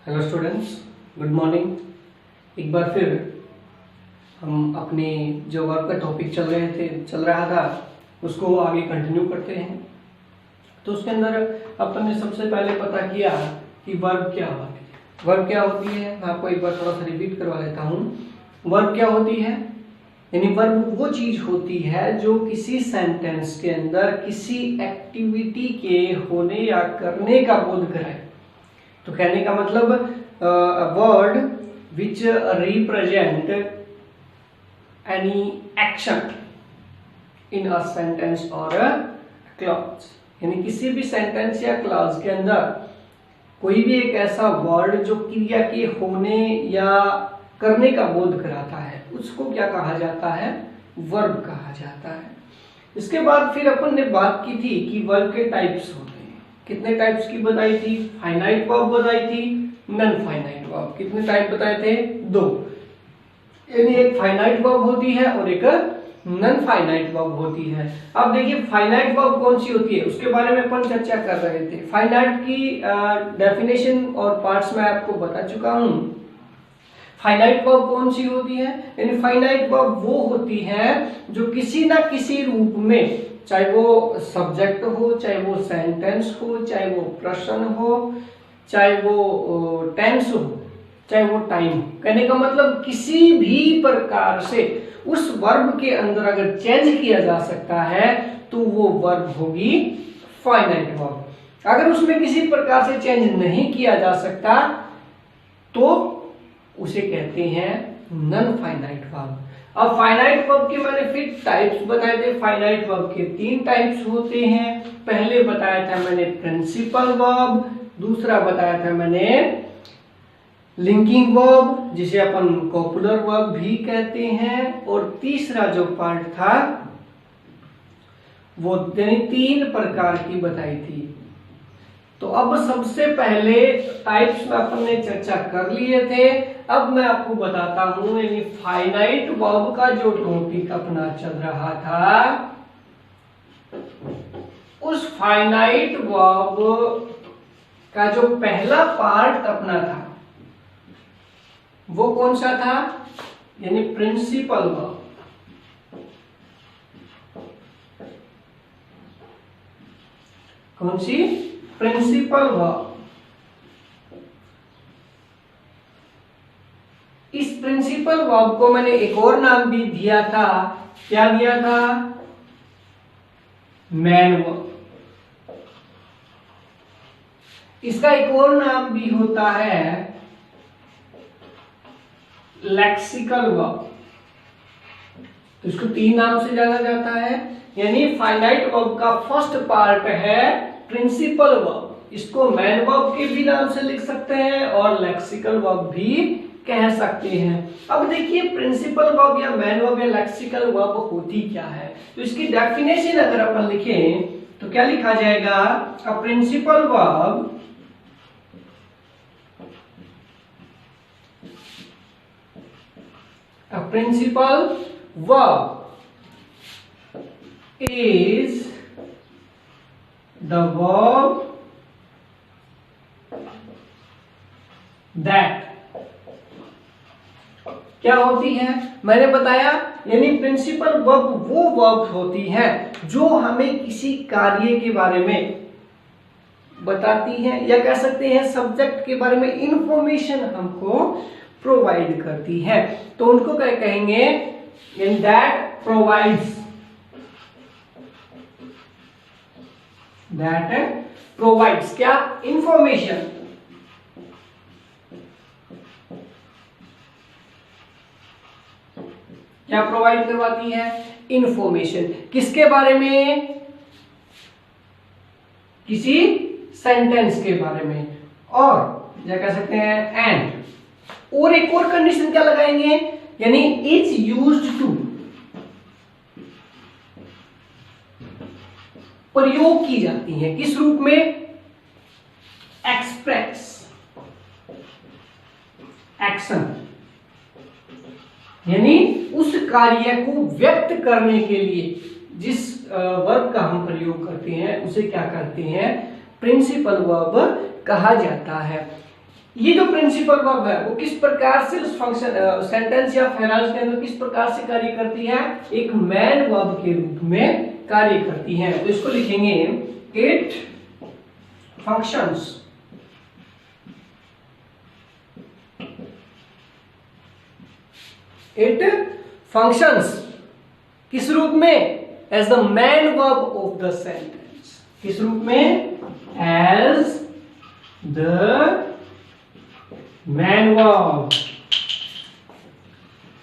Hello students, good morning. एक बार फिर हम अपने जो वर्क का टॉपिक चल रहा था उसको आगे कंटिन्यू करते हैं। तो उसके अंदर अपन ने सबसे पहले पता किया कि वर्ब क्या होती है। वर्ब क्या होती है मैं आपको एक बार थोड़ा सा रिपीट करवा लेता हूँ। वर्ब क्या होती है, यानी वर्ब वो चीज होती है जो किसी सेंटेंस के अंदर किसी एक्टिविटी के होने या करने का बोध कराए। तो कहने का मतलब word which represent any action in a sentence और अ क्लॉज, यानी किसी भी सेंटेंस या क्लॉज के अंदर कोई भी एक ऐसा वर्ड जो क्रिया के होने या करने का बोध कराता है उसको क्या कहा जाता है, वर्ब कहा जाता है। इसके बाद फिर अपन ने बात की थी कि वर्ब के टाइप्स होते हैं। कितने टाइप्स की बताई थी, फाइनाइट वर्ब बताई थी, नॉन फाइनाइट वर्ब। कितने टाइप बताए थे, दो, यानी एक फाइनाइट वर्ब होती है और एक नॉन फाइनाइट वर्ब होती है। अब देखिए फाइनाइट वर्ब कौन सी होती है उसके बारे में अपन चर्चा कर रहे थे। फाइनाइट की डेफिनेशन और पार्ट्स मैं आपको बता चुका हूं। फाइनाइट वर्ब कौन सी होती है, यानी फाइनाइट वर्ब वो होती है जो किसी ना किसी रूप में, चाहे वो सब्जेक्ट हो, चाहे वो सेंटेंस हो, चाहे वो प्रश्न हो, चाहे वो टेंस हो, चाहे वो टाइम हो, कहने का मतलब किसी भी प्रकार से उस वर्ब के अंदर अगर चेंज किया जा सकता है तो वो वर्ब होगी फाइनाइट वर्ब। अगर उसमें किसी प्रकार से चेंज नहीं किया जा सकता तो उसे कहते हैं नॉन फाइनाइट वर्ब। अब फाइनाइट वर्ब के मैंने फिर टाइप्स बताए थे। फाइनाइट वर्ब के 3 टाइप्स होते हैं। पहले बताया था मैंने प्रिंसिपल वर्ब, दूसरा बताया था मैंने लिंकिंग वर्ब जिसे अपन कॉपुलर वर्ब भी कहते हैं, और तीसरा जो पार्ट था वो 3 प्रकार की बताई थी। तो अब सबसे पहले टाइप्स में अपन ने चर्चा कर लिए थे। अब मैं आपको बताता हूं, यानी फाइनाइट वर्ब का जो टॉपिक अपना चल रहा था उस फाइनाइट वर्ब का जो पहला पार्ट अपना था वो कौन सा था, यानी प्रिंसिपल वर्ब। कौन सी, प्रिंसिपल वर्ब। इस प्रिंसिपल वर्ब को मैंने एक और नाम भी दिया था। क्या दिया था, मैन वर्ब। इसका एक और नाम भी होता है लेक्सिकल वर्ब। तो इसको 3 नाम से जाना जाता है। यानी फाइनाइट वर्ब का फर्स्ट पार्ट है प्रिंसिपल वर्ब। इसको मैन वर्ब के भी नाम से लिख सकते हैं और लेक्सिकल वर्ब भी कह सकते हैं। अब देखिए प्रिंसिपल वर्ब या मैन वर्ब या लेक्सिकल वर्ब होती क्या है, तो इसकी डेफिनेशन अगर अपन लिखें तो क्या लिखा जाएगा, a principal verb A principal verb is the verb that, क्या होती है मैंने बताया, यानी प्रिंसिपल वर्ब वो वर्ब होती है जो हमें किसी कार्य के बारे में बताती है, या कह सकते हैं सब्जेक्ट के बारे में इंफॉर्मेशन हमको प्रोवाइड करती है। तो उनको क्या कहेंगे, इन दैट प्रोवाइड्स क्या, इंफॉर्मेशन। क्या प्रोवाइड करवाती है, इंफॉर्मेशन। किसके बारे में, किसी सेंटेंस के बारे में, और या कह सकते हैं एंड, और एक और कंडीशन क्या लगाएंगे, यानी इट्स यूज्ड टू, प्रयोग की जाती है किस रूप में, एक्सप्रेस एक्शन, यानी उस कार्य को व्यक्त करने के लिए जिस वर्ब का हम प्रयोग करते हैं उसे क्या करते हैं, प्रिंसिपल वर्ब कहा जाता है। ये जो प्रिंसिपल वर्ब है वो किस प्रकार से उस फंक्शन सेंटेंस या फ्रेज के अंदर किस प्रकार से कार्य करती है, एक मैन वर्ब के रूप में कार्य करती है। तो इसको लिखेंगे इट फंक्शंस किस रूप में, as the main verb of the sentence. किस रूप में, as the main verb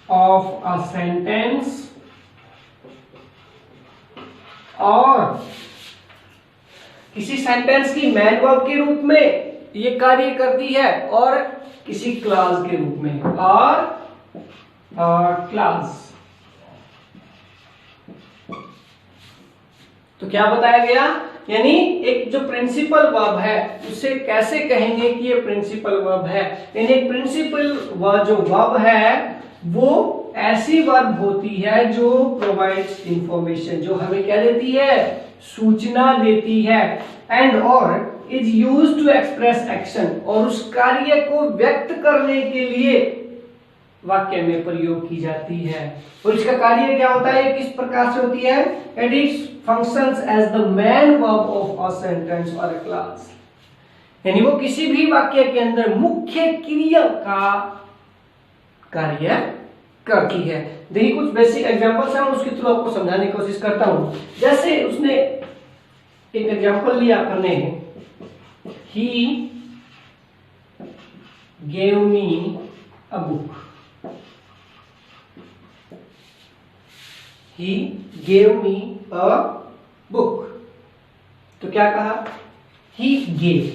of a sentence, और किसी सेंटेंस की मैन वर्ब के रूप में ये कार्य करती है, और किसी क्लास के रूप में, और क्लास। तो क्या बताया गया, यानी एक जो प्रिंसिपल वर्ब है उसे कैसे कहेंगे कि ये प्रिंसिपल वर्ब है। यानी प्रिंसिपल जो वर्ब है वो ऐसी वर्ब होती है जो प्रोवाइड्स इंफॉर्मेशन, जो हमें क्या देती है, सूचना देती है, एंड और is used to express action, और उस कार्य को व्यक्त करने के लिए वाक्य में प्रयोग की जाती है। और इसका कार्य क्या होता है, किस प्रकार से होती है, it is functions as the main verb of a sentence और अ क्लास। यानी वो किसी भी वाक्य के अंदर मुख्य क्रिया का कार्य करती है। देखिए कुछ बेसिक एग्जांपल्स हैं, उसके थ्रू आपको समझाने की कोशिश करता हूं। जैसे उसने एक एग्जांपल लिया अपने, he gave me a book, he gave me a book। तो क्या कहा, he gave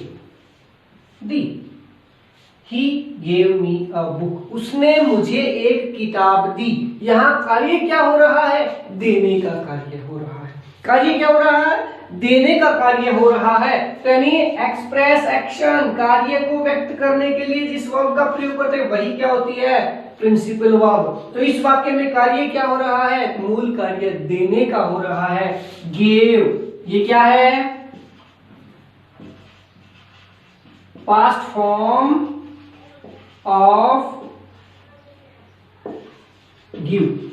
me a book, उसने मुझे एक किताब दी। यहां कार्य क्या हो रहा है, देने का कार्य हो रहा है। कार्य क्या हो रहा है, देने का कार्य हो रहा है। तो यानी एक्सप्रेस एक्शन, कार्य को व्यक्त करने के लिए जिस वर्ब का प्रयोग करते हैं वही क्या होती है, प्रिंसिपल वर्ब। तो इस वाक्य में कार्य क्या हो रहा है, मूल कार्य देने का हो रहा है। गिव, ये क्या है, पास्ट फॉर्म ऑफ गिव,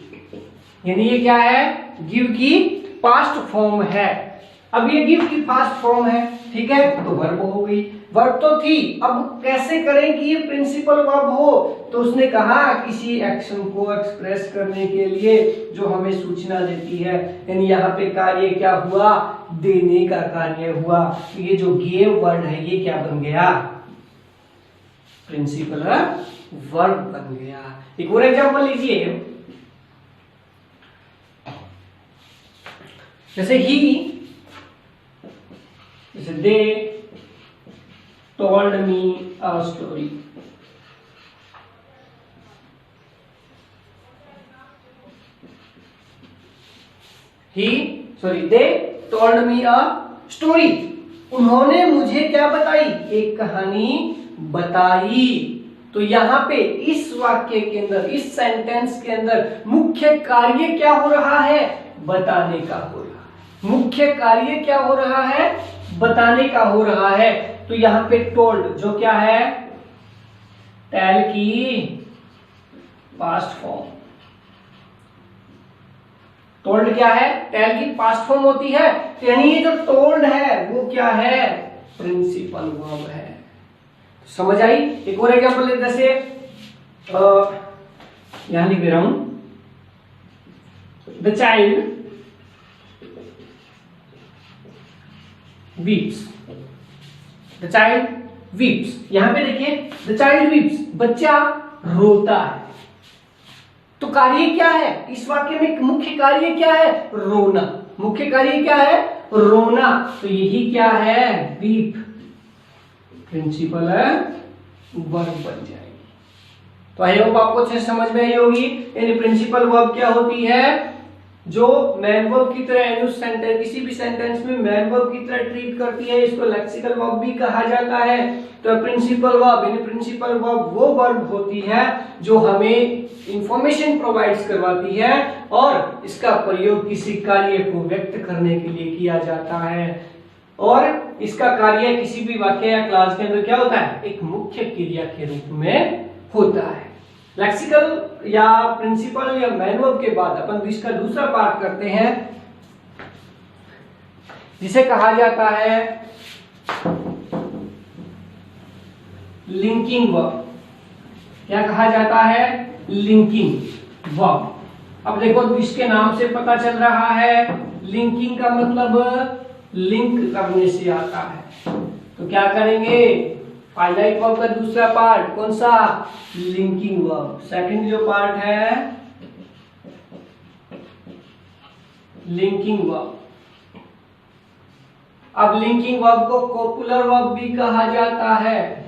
यानी ये क्या है, गिव की पास्ट फॉर्म है। अब ये गिव की पास्ट फॉर्म है, ठीक है, तो वर्ब हो गई। वर्ब तो थी, अब कैसे करें कि ये प्रिंसिपल वर्ब हो, तो उसने कहा किसी एक्शन को एक्सप्रेस करने के लिए जो हमें सूचना देती है। यानी यहाँ पे कार्य क्या हुआ, देने का कार्य हुआ। तो ये जो गिव वर्ड है ये क्या बन गया, प्रिंसिपल वर्ब बन गया। एक और एग्जांपल लीजिए, जैसे दे told me a story। they told me a story, उन्होंने मुझे क्या बताई, एक कहानी बताई। तो यहाँ पे इस वाक्य के अंदर, इस सेंटेंस के अंदर मुख्य कार्य क्या हो रहा है, बताने का हो रहा है। मुख्य कार्य क्या हो रहा है, बताने का हो रहा है। तो यहाँ पे टोल्ड जो क्या है, टेल की पास्ट फॉर्म। टोल्ड क्या है, टेल की पास्ट फॉर्म होती है। तो यानी ये जो टोल्ड है वो क्या है, प्रिंसिपल वर्ब है। समझ आई। एक और एग्जांपल जैसे यहां लिख रहा हूं, the child weeps. The child weeps, यहां पे देखिए द चाइल्ड वीप्स, बच्चा रोता है। तो कार्य क्या है इस वाक्य में, मुख्य कार्य क्या है, रोना। मुख्य कार्य क्या है, रोना। तो यही क्या है, वीप, प्रिंसिपल वर्ब बन जाएगी। तो आई होप आपको अच्छे समझ में आई होगी। यानी प्रिंसिपल वर्ब क्या होती है, जो मैन वर्ब की तरह, यानी उस सेंटेंस, किसी भी सेंटेंस में मैन वर्ब की तरह ट्रीट करती है। इसको लेक्सिकल वर्ब भी कहा जाता है। तो प्रिंसिपल वर्ब, यानी प्रिंसिपल वर्ब वो वर्ब होती है जो हमें इंफॉर्मेशन प्रोवाइड्स करवाती है और इसका प्रयोग किसी कार्य को व्यक्त करने के लिए किया जाता है। और इसका कार्य किसी भी वाक्य या क्लास के अंदर क्या होता है, एक मुख्य क्रिया के रूप में होता है। लेक्सिकल या प्रिंसिपल या मैनुअल के बाद अपन इसका दूसरा पार्ट करते हैं जिसे कहा जाता है लिंकिंग वर्ब। क्या कहा जाता है, लिंकिंग वर्ब। अब देखो इसके नाम से पता चल रहा है लिंकिंग का मतलब लिंक करने से आता है। तो क्या करेंगे, फाइनाइट वर्ब का दूसरा पार्ट कौन सा, लिंकिंग वर्ब। सेकंड जो पार्ट है लिंकिंग वर्ब। अब लिंकिंग वर्ब को कोपुलर वर्ब भी कहा जाता है।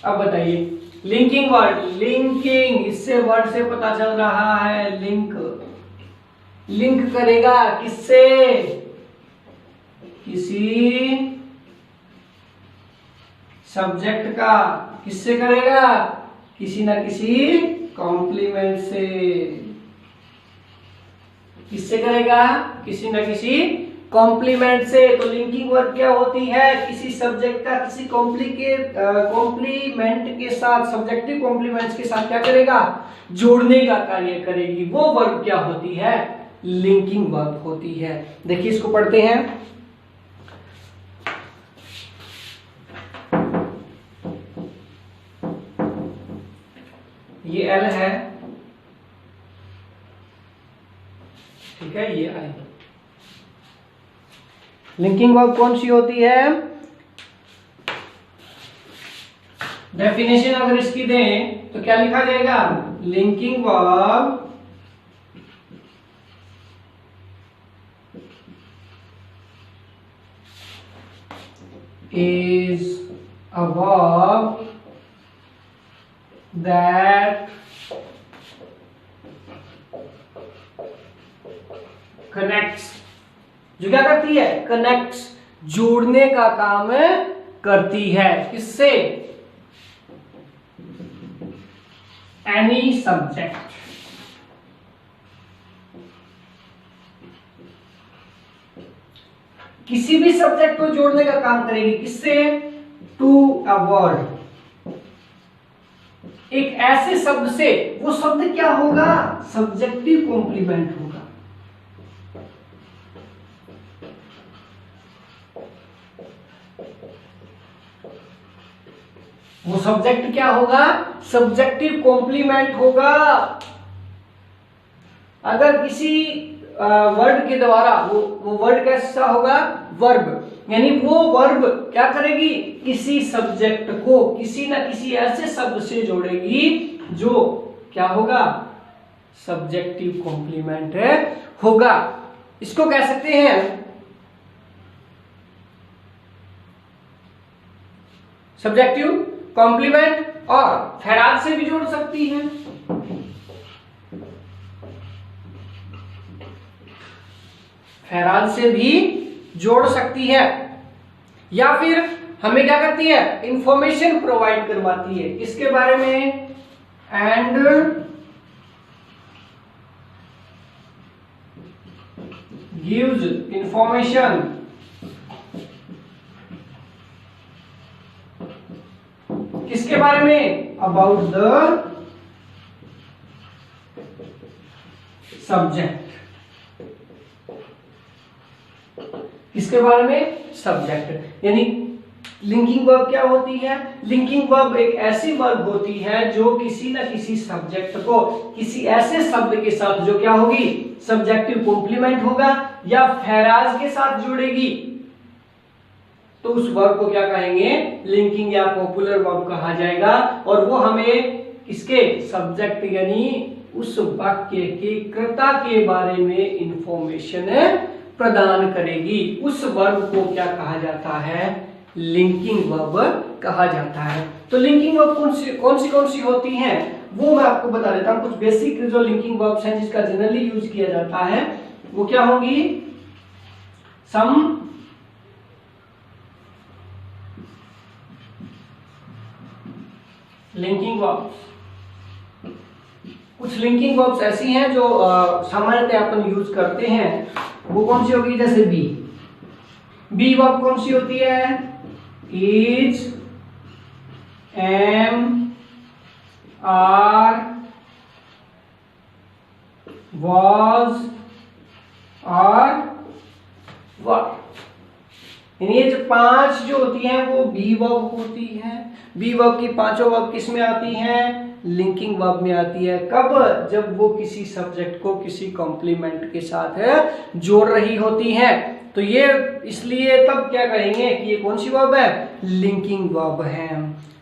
अब बताइए लिंकिंग वर्ड, लिंकिंग, इससे वर्ड से पता चल रहा है लिंक। लिंक करेगा किससे, किसी सब्जेक्ट का, किससे करेगा, किसी ना किसी कॉम्प्लीमेंट से। किससे करेगा, किसी ना किसी कॉम्प्लीमेंट से। तो लिंकिंग वर्ब क्या होती है, किसी सब्जेक्ट का किसी कॉम्प्लीमेंट के साथ, सब्जेक्टिव कॉम्प्लीमेंट्स के साथ क्या करेगा, जोड़ने का कार्य करेगी। वो वर्ब क्या होती है, लिंकिंग वर्ब होती है। देखिए इसको पढ़ते हैं। ये एल है, ठीक है, ये आई। लिंकिंग वर्ब कौन सी होती है, डेफिनेशन अगर इसकी दें तो क्या लिखा जाएगा, linking verb is a verb that connects, जो क्या करती है, कनेक्ट्स, जोड़ने का काम करती है। किससे, एनी सब्जेक्ट। किसी भी सब्जेक्ट को जोड़ने का काम करेगी। किससे, टू अ वर्ड, एक ऐसे शब्द से। वो शब्द क्या होगा, सब्जेक्टिव कॉम्प्लीमेंट होगा। वो सब्जेक्ट क्या होगा, सब्जेक्टिव कॉम्प्लीमेंट होगा। अगर किसी वर्ड के द्वारा वो वर्ड कैसा होगा, वर्ब, यानी वो वर्ब क्या करेगी, किसी सब्जेक्ट को किसी ना किसी ऐसे शब्द से जोड़ेगी जो क्या होगा, सब्जेक्टिव कॉम्प्लीमेंट होगा। इसको कह सकते हैं सब्जेक्टिव कॉम्प्लीमेंट, और फेराज से भी जोड़ सकती है। फेराज से भी जोड़ सकती है, या फिर हमें क्या करती है, इंफॉर्मेशन प्रोवाइड करवाती है। इसके बारे में, एंड गिव्स इंफॉर्मेशन किसके बारे में, अबाउट द सब्जेक्ट। किसके बारे में, सब्जेक्ट। यानी लिंकिंग वर्ब क्या होती है, लिंकिंग वर्ब एक ऐसी वर्ब होती है जो किसी ना किसी सब्जेक्ट को किसी ऐसे शब्द के साथ जो क्या होगी, सब्जेक्टिव कॉम्प्लीमेंट होगा या फेराज के साथ जुड़ेगी, तो उस वर्ब को क्या कहेंगे, लिंकिंग या पॉपुलर वर्ब कहा जाएगा। और वो हमें किसके, सब्जेक्ट यानी उस वाक्य के कर्ता के बारे में इंफॉर्मेशन प्रदान करेगी। उस वर्ब को क्या कहा जाता है, लिंकिंग वर्ब कहा जाता है। तो लिंकिंग वर्ब कौन सी होती हैं वो मैं आपको बता देता हूं। कुछ बेसिक जो लिंकिंग वर्ब्स हैं जिसका जनरली यूज किया जाता है वो क्या होंगी, सम लिंकिंग वर्ब्स। कुछ लिंकिंग वर्ब्स ऐसी हैं जो सामान्यतः अपन यूज करते हैं वो कौन सी होगी? जैसे बी, बी वर्ब कौन सी होती है? इज, एम, आर, was और वर। यानी ये जो 5 जो होती हैं वो बी वर्ब होती हैं। बी वर्ब की पांचों वर्ब किस में आती हैं? लिंकिंग वर्ब में आती है। कब? जब वो किसी सब्जेक्ट को किसी कॉम्प्लीमेंट के साथ जोड़ रही होती हैं। तो ये इसलिए तब क्या कहेंगे कि ये कौन सी वर्ब है? लिंकिंग वर्ब है।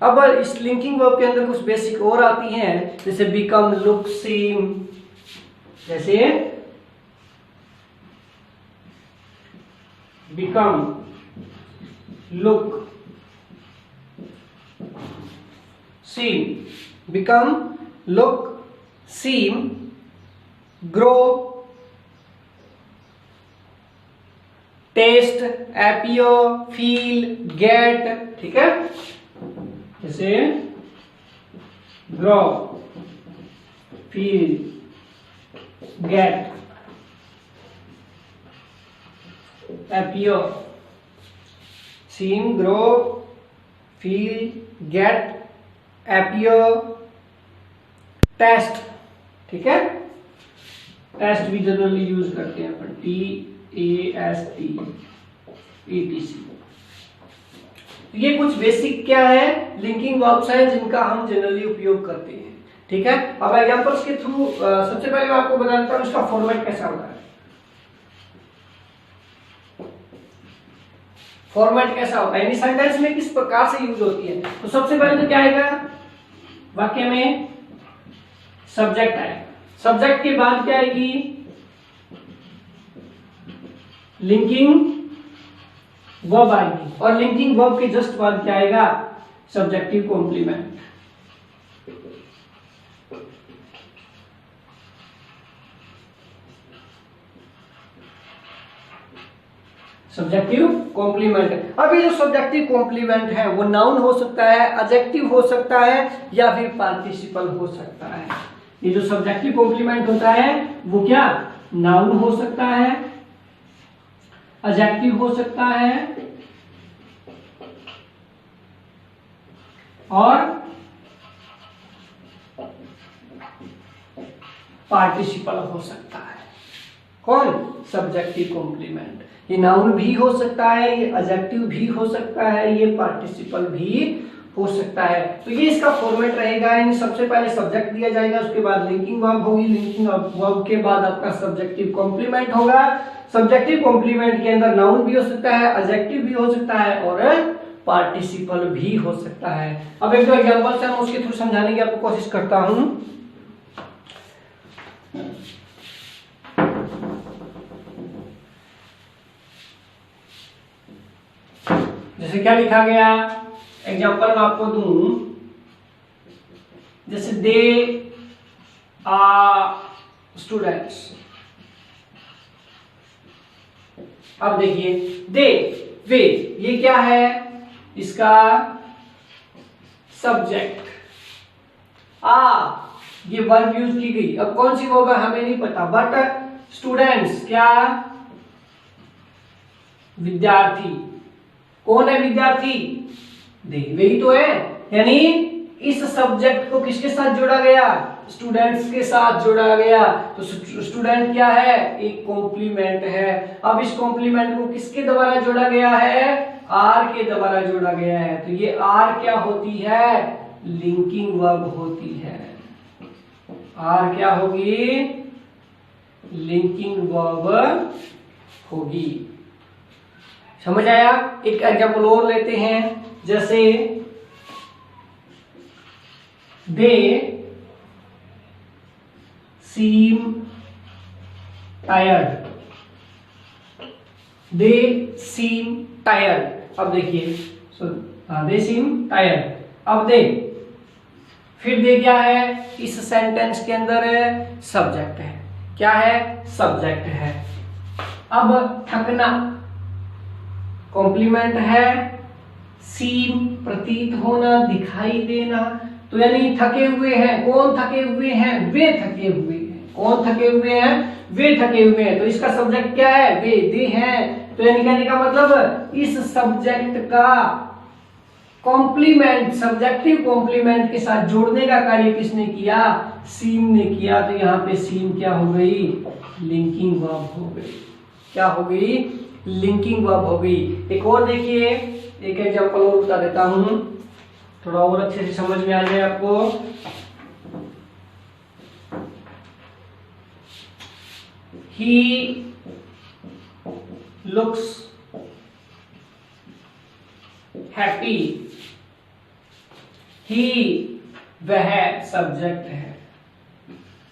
अब इस लिंकिंग वर्ब के अंदर कुछ बेसिक और आती हैं, जैसे बिकम, लुक, सीम। जैसे become, look, seem, become, look, seem, grow, taste, appear, feel, get. ठीक है, जैसे grow, feel, get, appear, seem, grow, feel, get, appear, test। ठीक है, टेस्ट भी जनरली यूज करते हैं अपन, TAST, ETC। ये कुछ बेसिक क्या है? लिंकिंग वर्ब्स हैं जिनका हम जनरली उपयोग करते हैं। ठीक है, अब एग्जांपल्स के थ्रू सबसे पहले मैं आपको बता देता हूं इसका फॉर्मेट कैसा होता है। फॉर्मेट कैसा होता है, यानी सेंटेंस में किस प्रकार से यूज होती है। तो सबसे पहले तो क्या आएगा? वाक्य में सब्जेक्ट आएगा। सब्जेक्ट के बाद क्या आएगी? लिंकिंग वर्ब आएगी, और लिंकिंग वर्ब के जस्ट बाद क्या आएगा? Subjective complement. Subjective complement. अब ये जो सब्जेक्टिव कॉम्प्लीमेंट है वो नाउन हो सकता है, एडजेक्टिव हो सकता है, या फिर पार्टिसिपल हो सकता है। ये जो सब्जेक्टिव कॉम्प्लीमेंट होता है वो क्या? नाउन हो सकता है, एडजेक्टिव हो सकता है, और पार्टिसिपल हो सकता है। कौन? Subjective complement. ये नाउन भी हो सकता है, ये एडजेक्टिव भी हो सकता है, ये पार्टिसिपल भी हो सकता है। तो ये इसका फॉर्मेट रहेगा, यानी सबसे पहले सब्जेक्ट दिया जाएगा, उसके बाद लिंकिंग वर्ब होगी, लिंकिंग वर्ब के बाद आपका सब्जेक्टिव कॉम्प्लीमेंट होगा। सब्जेक्टिव कॉम्प्लीमेंट के अंदर नाउन भी हो सकता है, एडजेक्टिव भी हो सकता है, और पार्टिसिपल भी हो सकता है। अब एक दो एग्जांपल से हम उसके थ्रू समझाने की आपको कोशिश करता हूं। जैसे क्या लिखा गया? एग्जांपल मैं आपको दूं, जैसे दे आर स्टूडेंट्स। अब देखिए, दे, वे, ये क्या है? इसका सब्जेक्ट। ये वर्ब यूज की गई। अब कौन सी वर्ब है हमें नहीं पता, बट स्टूडेंट्स क्या? विद्यार्थी। कौन है विद्यार्थी? दे, वही तो है। यानी इस सब्जेक्ट को किसके साथ जोड़ा गया? स्टूडेंट्स के साथ जोड़ा गया। तो स्टूडेंट क्या है? एक कॉम्प्लीमेंट है। अब इस कॉम्प्लीमेंट को किसके द्वारा जोड़ा गया है? आर के द्वारा जोड़ा गया है। तो ये आर क्या होती है? लिंकिंग वर्ब होती है। आर क्या होगी? लिंकिंग वर्ब होगी। समझ आया? एक एग्जांपल और लेते हैं, जैसे दे सीम टायर्ड। दे सीम टायर्ड। अब देखिए, दे सीम टायर्ड। अब दे, फिर दे क्या है? इस सेंटेंस के अंदर सब्जेक्ट है। क्या है? सब्जेक्ट है। अब थकना कॉम्प्लीमेंट है, सीम प्रतीत होना, दिखाई देना। तो यानी थके हुए हैं। कौन थके हुए हैं? वे थके हुए हैं। कौन थके हुए हैं? वे थके हुए हैं। तो इसका सब्जेक्ट क्या है? वे, दे हैं। तो यानी कहने का मतलब इस सब्जेक्ट का कॉम्प्लीमेंट, सब्जेक्टिव कॉम्प्लीमेंट के साथ जोड़ने का कार्य किसने किया? सीम ने किया। तो यहाँ पे सीम क्या हो गई? लिंकिंग वर्ब हो गई। क्या हो गई? लिंकिंग वर्ब हो गई। एक और देखिए, एक एग्जांपल और बता देता हूं, थोड़ा और अच्छे से समझ में आ जाए आपको। He looks happy. ही, वह सब्जेक्ट है।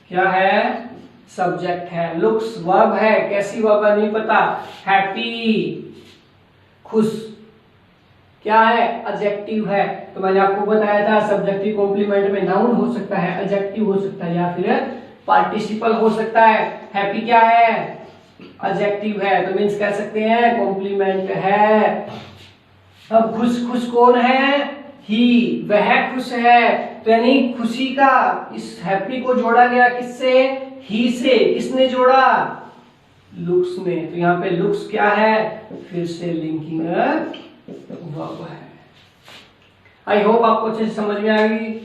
क्या है? सब्जेक्ट है। लुक्स वर्ब है, कैसी वर्ब है नहीं पता। हैप्पी, खुश, क्या है? एडजेक्टिव है। तो मैंने आपको बताया था सब्जेक्टिव कॉम्प्लीमेंट में नाउन हो सकता है, एडजेक्टिव हो सकता है, या फिर पार्टिसिपल हो सकता है। हैप्पी क्या है? एडजेक्टिव है। तो मीन्स कह सकते हैं कॉम्प्लीमेंट है। अब खुश, खुश कौन है? ही, वह खुश है। तो यानी खुशी का इस हैप्पी को जोड़ा गया किससे? ही से। किसने जोड़ा? लुक्स ने। तो यहाँ पे लुक्स क्या है? फिर से लिंकिंग वर्ब है। आई होप आपको अच्छे से समझ में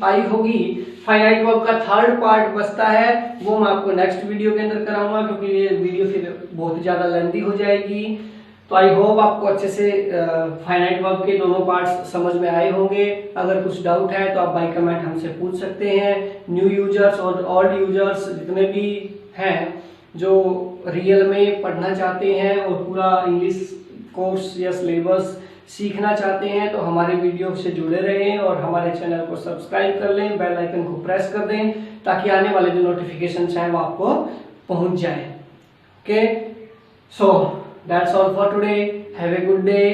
आई होगी। फाइनाइट वर्ब का थर्ड पार्ट बचता है, वो मैं आपको नेक्स्ट वीडियो के अंदर कराऊंगा, क्योंकि ये वीडियो फिर बहुत ज्यादा लेंथी हो जाएगी। तो आई होप आपको अच्छे से फाइनाइट वर्ब के दोनों पार्ट्स समझ में आए होंगे। अगर कुछ डाउट है तो आप बाय कमेंट हमसे पूछ सकते हैं। न्यू यूजर्स और ओल्ड यूजर्स जितने भी हैं जो रियल में पढ़ना चाहते हैं और पूरा इंग्लिश कोर्स या सिलेबस सीखना चाहते हैं, तो हमारे वीडियो से जुड़े रहें और हमारे चैनल को सब्सक्राइब कर लें, बेल आइकन को प्रेस कर दें, ताकि आने वाले जो नोटिफिकेशंस हैं वो आपको पहुंच जाए। Okay, so that's all for today. Have a good day.